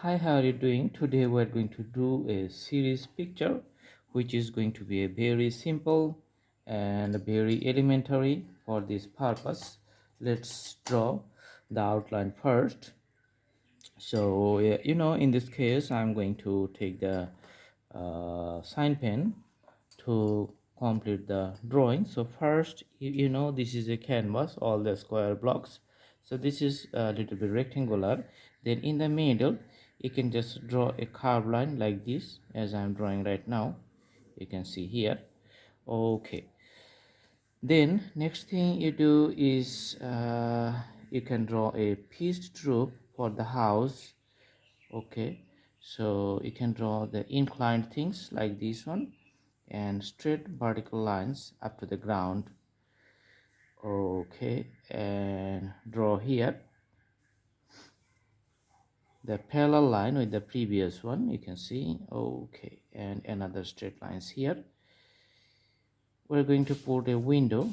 Hi, how are you doing? Today we're going to do a series picture which is going to be a very simple and very elementary for this purpose. Let's draw the outline first. So in this case I'm going to take the sign pen to complete the drawing. So first, this is a canvas, all the square blocks. So this is a little bit rectangular. Then in the middle you can just draw a curved line like this, as I'm drawing right now. You can see here. Okay, then next thing you do is you can draw a pitched roof for the house. Okay, so you can draw the inclined things like this one and straight vertical lines up to the ground. Okay, and draw here the parallel line with the previous one, you can see. Okay, and another straight lines here. We're going to put a window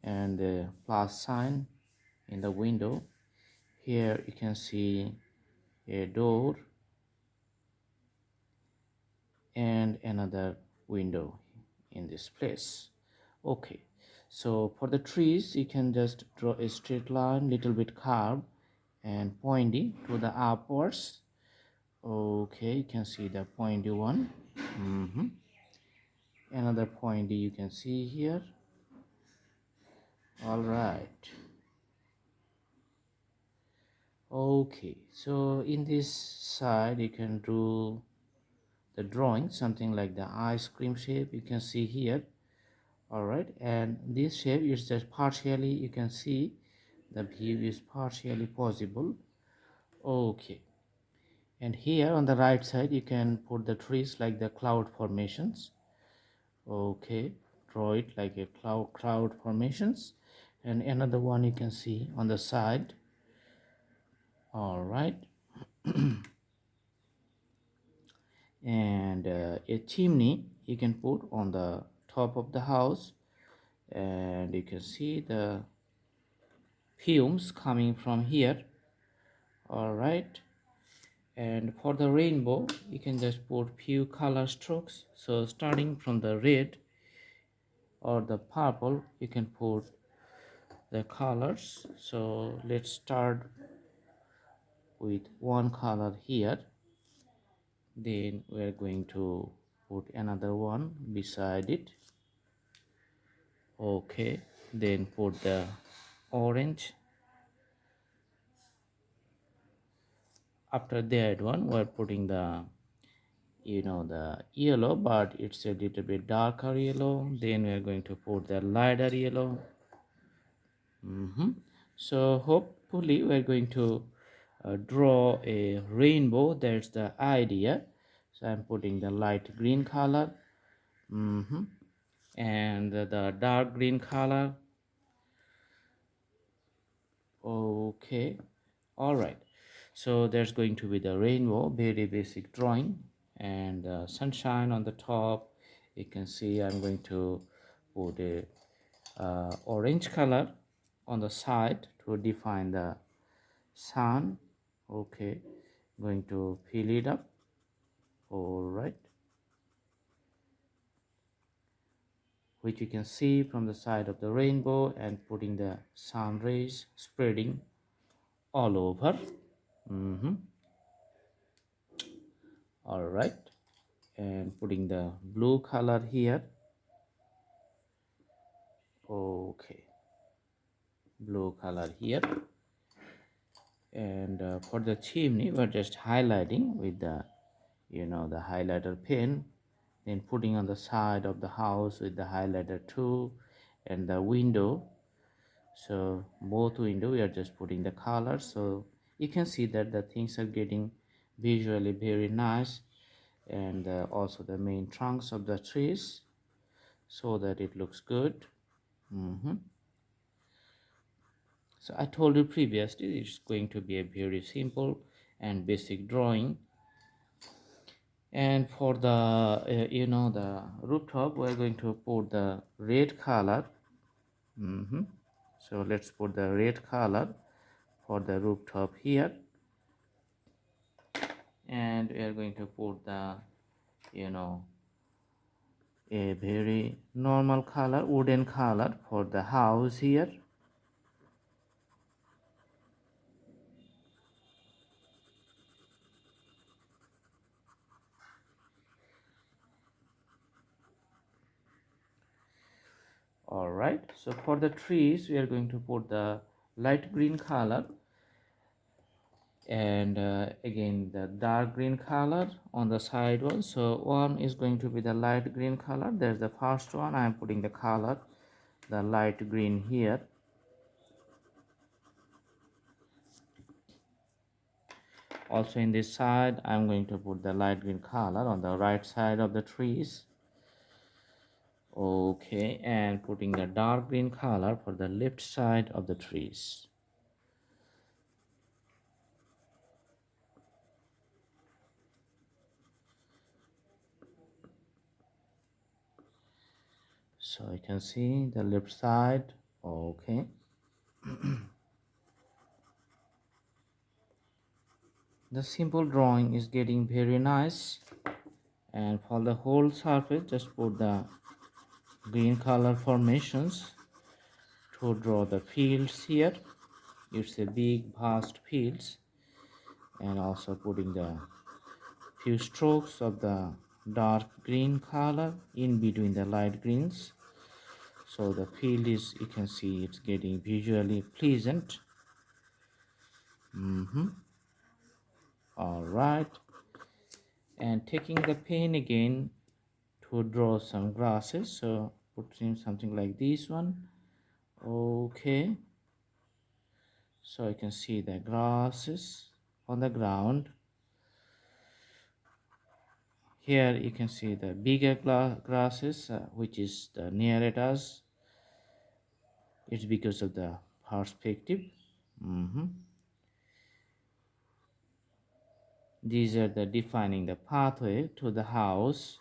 and the plus sign in the window. Here you can see a door and another window in this place. Okay, so for the trees you can just draw a straight line, little bit curved and pointy to the upwards. Okay, you can see the pointy one. Another pointy you can see here. All right. Okay, so in this side you can do the drawing something like the ice cream shape, you can see here. All right, and this shape is just partially, you can see the view is partially possible. Okay, and here on the right side you can put the trees like the cloud formations. Okay, draw it like a cloud formations, and another one you can see on the side. All right. And a chimney you can put on the top of the house, and you can see the fumes coming from here. All right, and for the rainbow you can just put few color strokes. So starting from the red or the purple you can put the colors. So let's start with one color here, then we're going to put another one beside it. Okay, then put the orange. After that one we're putting the the yellow, but it's a little bit darker yellow. Then we're going to put the lighter yellow. So hopefully we're going to draw a rainbow. That's the idea. So I'm putting the light green color, and the dark green color. Okay, all right, so there's going to be the rainbow, very basic drawing, and sunshine on the top. You can see I'm going to put a orange color on the side to define the sun. Okay, going to fill it up. All right, which you can see from the side of the rainbow, and putting the sun rays spreading all over. All right, and putting the blue color here. Okay, blue color here. And for the chimney we're just highlighting with the the highlighter pen, then putting on the side of the house with the highlighter tool, and the window. So both window we are just putting the colors, so you can see that the things are getting visually very nice. And also the main trunks of the trees, so that it looks good. So I told you previously it's going to be a very simple and basic drawing. And for the the rooftop we're going to put the red color. So let's put the red color for the rooftop here. and we are going to put the a very normal color, wooden color for the house here. All right, so for the trees we are going to put the light green color, and again the dark green color on the side one. So one is going to be the light green color. There's the first one. I am putting the color, the light green here. Also in this side I'm going to put the light green color on the right side of the trees. Okay, and putting the dark green color for the left side of the trees. So you can see the left side. Okay. The simple drawing is getting very nice, and for the whole surface just put the green color formations to draw the fields here. It's a big vast fields, and also putting the few strokes of the dark green color in between the light greens, so the field is, you can see it's getting visually pleasant. All right, and taking the pen again to draw some grasses, so putting something like this one. Okay, so you can see the grasses on the ground. Here you can see the bigger grasses, which is the near at us. It's because of the perspective. These are the defining the pathway to the house.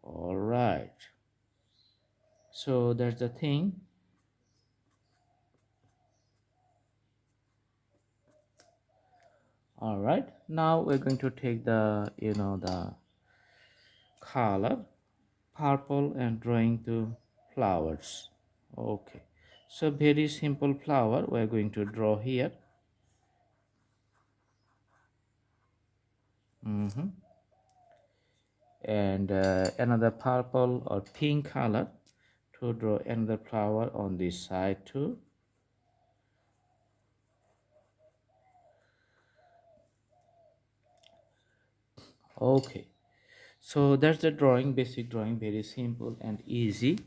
All right, so that's the thing. All right, now we're going to take the the color purple and drawing to flowers. Okay, so very simple flower we're going to draw here. And another purple or pink color to draw another flower on this side too. Okay, so that's the drawing, basic drawing, very simple and easy.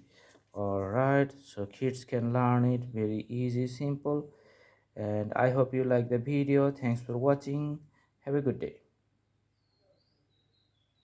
All right, so kids can learn it very easy, simple, and I hope you like the video. Thanks for watching. Have a good day.